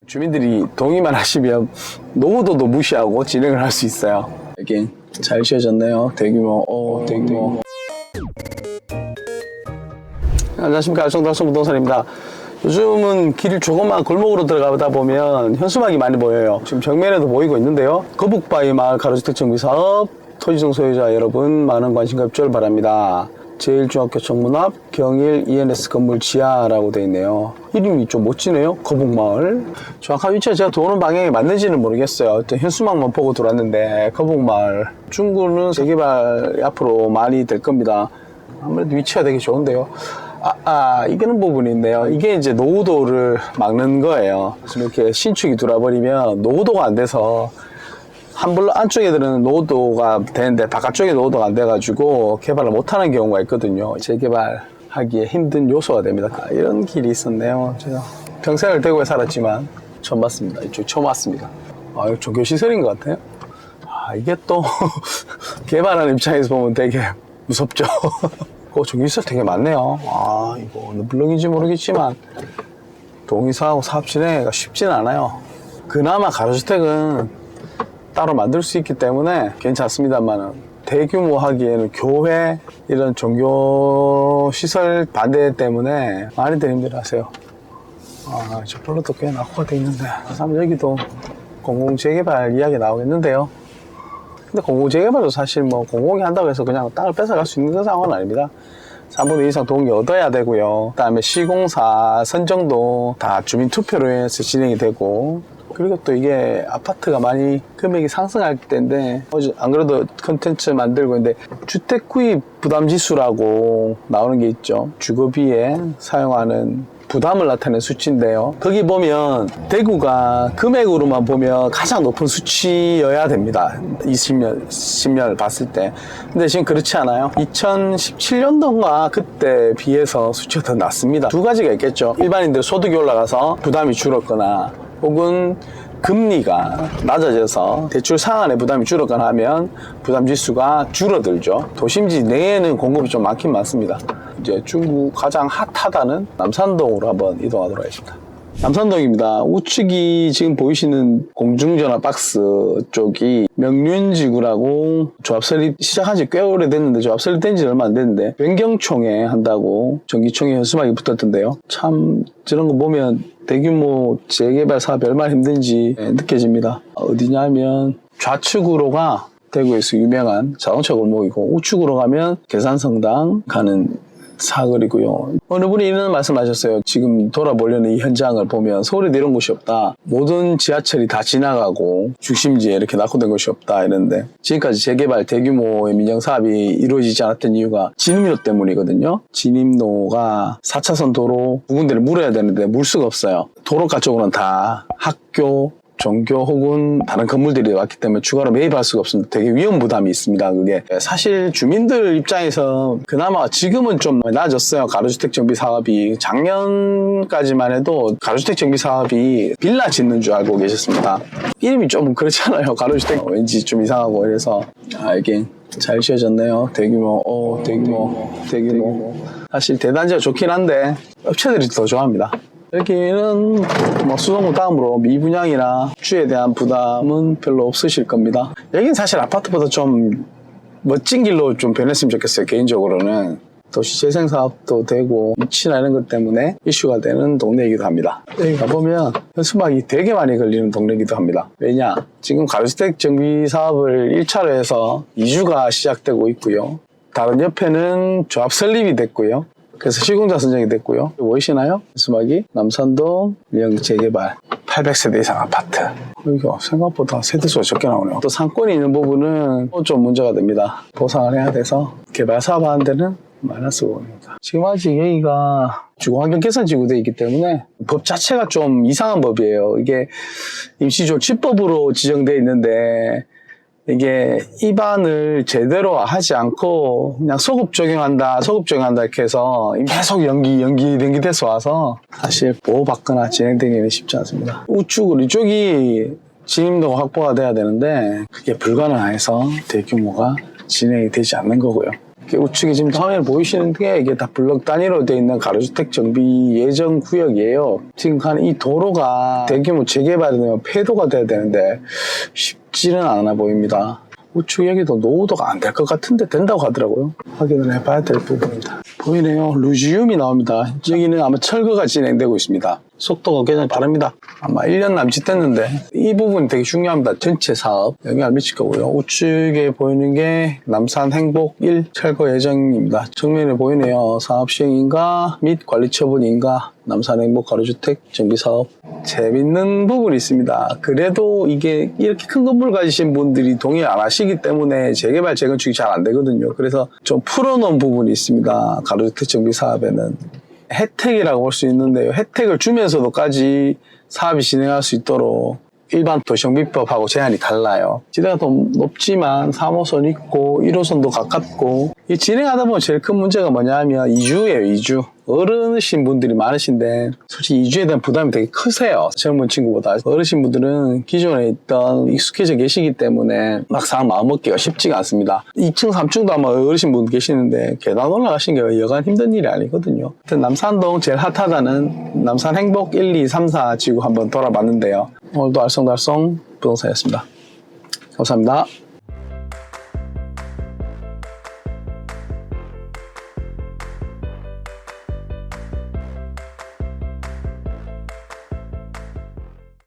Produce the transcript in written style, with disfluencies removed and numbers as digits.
주민들이 동의만 하시면 노후도도 무시하고 진행을 할 수 있어요. 여긴 잘 지어졌네요. 대규모. 안녕하십니까. 정다성 부동산입니다. 요즘은 길 조그만 골목으로 들어가다 보면 현수막이 많이 보여요. 지금 정면에도 보이고 있는데요. 거북바위 마을 가로주택 정비사업 토지정 소유자 여러분 많은 관심과 협조를 바랍니다. 제1중학교 정문 앞 경일 ENS 건물 지하라고 되어 있네요. 이름이 좀 멋지네요. 거북마을. 정확한 위치가 제가 도는 방향이 맞는지는 모르겠어요. 현수막만 보고 들어왔는데 거북마을. 중구는 재개발 앞으로 많이 될 겁니다. 아무래도 위치가 되게 좋은데요. 이게는 부분이 있네요. 이게 이제 노후도를 막는 거예요. 이렇게 신축이 들어와버리면 노후도가 안 돼서 한블럭 안쪽에들은 노후도가 되는데 바깥쪽에 노후도가 안 돼가지고 개발을 못하는 경우가 있거든요. 재개발하기에 힘든 요소가 됩니다. 이런 길이 있었네요. 제가 평생을 대구에 살았지만 처음 봤습니다. 이쪽 처음 왔습니다. 이거 종교시설인 것 같아요. 이게 또 개발하는 입장에서 보면 되게 무섭죠. 종교시설 되게 많네요. 이거 어느 블럭인지 모르겠지만 동의사하고 사업 진행하기가 쉽진 않아요. 그나마 가로주택은 따로 만들 수 있기 때문에 괜찮습니다만은 대규모 하기에는 교회 이런 종교시설 반대 때문에 많이들 힘들어하세요. 저 별로도 꽤 낙후가 돼 있는데 여기도 공공재개발 이야기 나오겠는데요. 근데 공공재개발도 사실 공공이 한다고 해서 그냥 땅을 뺏어갈 수 있는 상황은 아닙니다. 3분의 2 이상 동의 얻어야 되고요. 그 다음에 시공사 선정도 다 주민투표로 해서 진행이 되고, 그리고 또 이게 아파트가 많이 금액이 상승할 때인데, 어제 안 그래도 컨텐츠 만들고 있는데 주택 구입 부담지수라고 나오는 게 있죠. 주거비에 사용하는 부담을 나타낸 수치인데요. 거기 보면 대구가 금액으로만 보면 가장 높은 수치여야 됩니다. 10년을 봤을 때. 근데 지금 그렇지 않아요. 2017년도인가 그때 비해서 수치가 더 낮습니다. 두 가지가 있겠죠. 일반인들 소득이 올라가서 부담이 줄었거나 혹은 금리가 낮아져서 대출 상환의 부담이 줄었거나 하면 부담 지수가 줄어들죠. 도심지 내에는 공급이 좀 많긴 많습니다. 이제 중국 가장 핫하다는 남산동으로 한번 이동하도록 하겠습니다. 남산동입니다. 우측이 지금 보이시는 공중전화 박스 쪽이 명륜지구라고 조합 설립 시작한 지 꽤 오래됐는데, 조합 설립된 지 얼마 안 됐는데 변경총회 한다고 전기총회 현수막이 붙었던데요. 참 저런 거 보면 대규모 재개발 사업이 얼마나 힘든지 느껴집니다. 어디냐면 좌측으로가 대구에서 유명한 자동차 골목이고, 우측으로 가면 계산성당 가는 사거리고요. 어느 분이 이런 말씀하셨어요. 지금 돌아보려는 이 현장을 보면 서울에 이런 곳이 없다. 모든 지하철이 다 지나가고 중심지에 이렇게 낙후된 곳이 없다 이랬는데, 지금까지 재개발 대규모의 민영사업이 이루어지지 않았던 이유가 진입로 때문이거든요. 진입로가 4차선 도로 두 군데를 물어야 되는데 물 수가 없어요. 도로가 쪽으로는 다 학교, 종교 혹은 다른 건물들이 왔기 때문에 추가로 매입할 수가 없습니다. 되게 위험 부담이 있습니다. 그게 사실 주민들 입장에서 그나마 지금은 좀 나아졌어요. 가로주택 정비 사업이 작년까지만 해도 가로주택 정비 사업이 빌라 짓는 줄 알고 계셨습니다. 이름이 좀 그렇잖아요. 가로주택 왠지 좀 이상하고 이래서 이게 잘 지어졌네요. 대규모. 사실 대단지가 좋긴 한데 업체들이 더 좋아합니다. 여기는 수성구 다음으로 미분양이나 주에 대한 부담은 별로 없으실 겁니다. 여기는 사실 아파트보다 좀 멋진 길로 좀 변했으면 좋겠어요. 개인적으로는 도시재생사업도 되고 위치나 이런 것 때문에 이슈가 되는 동네이기도 합니다. 여기 가보면 현수막이 되게 많이 걸리는 동네이기도 합니다. 왜냐? 지금 가로주택 정비사업을 1차로 해서 2주가 시작되고 있고요. 다른 옆에는 조합 설립이 됐고요. 그래서 시공자 선정이 됐고요. 보이시나요? 현수막이 남산동 재개발 800세대 이상 아파트. 이거 생각보다 세대수가 적게 나오네요. 또 상권이 있는 부분은 좀 문제가 됩니다. 보상을 해야 돼서 개발 사업하는 데는 마이너스 부분입니다. 지금 아직 여기가 주거환경개선지구되어 있기 때문에 법 자체가 좀 이상한 법이에요. 이게 임시조치법으로 지정되어 있는데 이게 입안을 제대로 하지 않고 그냥 소급 적용한다 이렇게 해서 계속 연기돼서 와서 사실 보호받거나 진행되기는 쉽지 않습니다. 우측으로 이쪽이 진입로가 확보가 돼야 되는데 그게 불가능해서 대규모가 진행이 되지 않는 거고요. 우측에 지금 화면에 보이시는 게 이게 다 블럭 단위로 되어 있는 가로주택 정비 예정 구역이에요. 지금 가는 이 도로가 대규모 재개발이 되면 폐도가 돼야 되는데 쉽지는 않아 보입니다. 우측 여기도 노후도가 안 될 것 같은데 된다고 하더라고요. 확인을 해봐야 될 부분입니다. 보이네요. 루지움이 나옵니다. 여기는 아마 철거가 진행되고 있습니다. 속도가 굉장히 빠릅니다. 아마 1년 남짓 됐는데 이 부분이 되게 중요합니다. 전체 사업 영향을 미칠 거고요. 우측에 보이는 게 남산 행복 1 철거 예정입니다. 정면에 보이네요. 사업 시행인가 및 관리 처분인가 남산 행복 가로주택 정비 사업. 재밌는 부분이 있습니다. 그래도 이게 이렇게 큰 건물 가지신 분들이 동의 안 하시기 때문에 재개발 재건축이 잘 안 되거든요. 그래서 좀 풀어놓은 부분이 있습니다. 가로주택 정비 사업에는 혜택이라고 볼 수 있는데요. 혜택을 주면서도까지 사업이 진행할 수 있도록 일반 도시정비법하고 제한이 달라요. 지대가 좀 높지만 3호선 있고 1호선도 가깝고 이 진행하다 보면 제일 큰 문제가 뭐냐면 이주예요. 이주. 어르신 분들이 많으신데 솔직히 이주에 대한 부담이 되게 크세요. 젊은 친구보다. 어르신 분들은 기존에 있던 익숙해져 계시기 때문에 막상 마음먹기가 쉽지가 않습니다. 2층, 3층도 아마 어르신 분 계시는데 계단 올라가시는 게 여간 힘든 일이 아니거든요. 남산동 제일 핫하다는 남산 행복 1, 2, 3, 4 지구 한번 돌아봤는데요. 오늘도 알쏭달쏭 부동산이었습니다. 감사합니다.